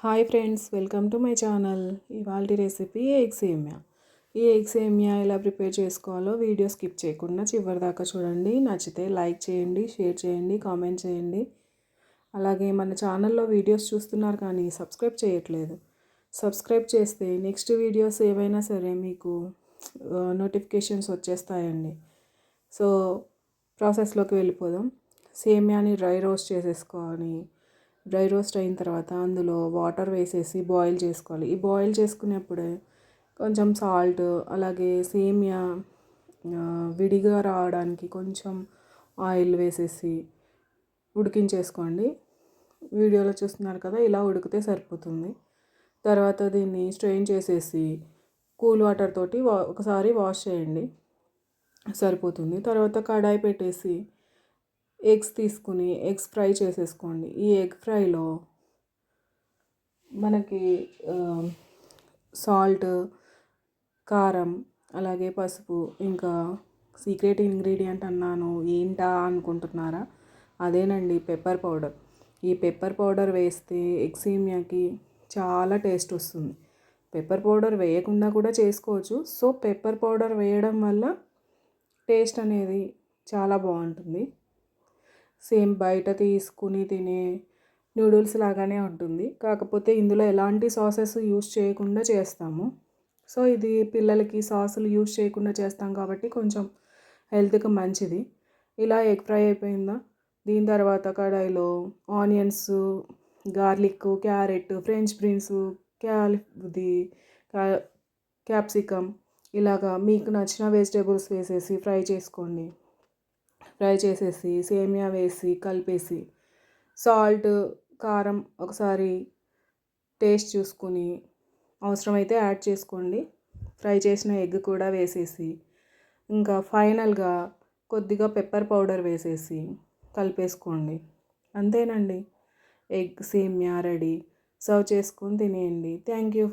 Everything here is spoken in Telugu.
Hi friends, welcome to my channel. ఇవాళ రెసిపీ ఎగ్ సేమియా. ఈ ఎగ్ సేమియా ఎలా ప్రిపేర్ చేసుకోవాలో వీడియో స్కిప్ చేయకుండా చివరి దాకా చూడండి. నచ్చితే లైక్ చేయండి, షేర్ చేయండి, కామెంట్ చేయండి. అలాగే మన ఛానల్లో వీడియోస్ చూస్తున్నారు కానీ సబ్స్క్రైబ్ చేయట్లేదు. సబ్స్క్రైబ్ చేస్తే నెక్స్ట్ వీడియోస్ ఏవైనా సరే మీకు నోటిఫికేషన్స్ వచ్చేస్తాయండి. సో ప్రాసెస్లోకి వెళ్ళిపోదాం. సేమియాని డ్రై రోస్ట్ చేసేసుకొని డ్రై రోస్ట్ అయిన తర్వాత అందులో వాటర్ వేసేసి బాయిల్ చేసుకోవాలి. ఈ బాయిల్ చేసుకునేప్పుడే కొంచెం సాల్ట్, అలాగే సేమియా విడిగా రావడానికి కొంచెం ఆయిల్ వేసేసి ఉడికించేసుకోండి. వీడియోలో చూస్తున్నారు కదా, ఇలా ఉడికితే సరిపోతుంది. తర్వాత దీన్ని స్ట్రెయిన్ చేసేసి కూల్ వాటర్ తోటి ఒకసారి వాష్ చేయండి, సరిపోతుంది. తర్వాత కడాయి పెట్టేసి ఎగ్స్ తీసుకుని ఎగ్స్ ఫ్రై చేసేసుకోండి. ఈ ఎగ్ ఫ్రైలో మనకి సాల్ట్, కారం, అలాగే పసుపు, ఇంకా సీక్రెట్ ఇంగ్రీడియంట్ అన్నాను ఏంటా అనుకుంటున్నారా, అదేనండి పెప్పర్ పౌడర్. ఈ పెప్పర్ పౌడర్ వేస్తే ఎగ్ సేమియాకి చాలా టేస్ట్ వస్తుంది. పెప్పర్ పౌడర్ వేయకుండా కూడా చేసుకోవచ్చు. సో పెప్పర్ పౌడర్ వేయడం వల్ల టేస్ట్ అనేది చాలా బాగుంటుంది. సేమ్ బయట తీసుకుని తినే నూడిల్స్ లాగానే ఉంటుంది, కాకపోతే ఇందులో ఎలాంటి సాసెస్ యూస్ చేయకుండా చేస్తాము. సో ఇది పిల్లలకి సాసులు యూస్ చేయకుండా చేస్తాం కాబట్టి కొంచెం హెల్త్కి మంచిది. ఇలా ఎగ్ ఫ్రై అయిపోయిందా, దీని తర్వాత కడాయిలో onions, garlic, carrot, French beans, capsicum, ఇలాగా మీకు నచ్చిన వెజిటేబుల్స్ వేసేసి ఫ్రై చేసుకోండి. ఫ్రై చేసేసి సేమియా వేసి కలిపేసి సాల్ట్, కారం ఒకసారి టేస్ట్ చూసుకుని అవసరమైతే యాడ్ చేసుకోండి. ఫ్రై చేసిన ఎగ్ కూడా వేసేసి ఇంకా ఫైనల్గా కొద్దిగా పెప్పర్ పౌడర్ వేసేసి కలిపేసుకోండి. అంతేనండి, ఎగ్ సేమియా రెడీ. సర్వ్ చేసుకొని తినేయండి. Thank you.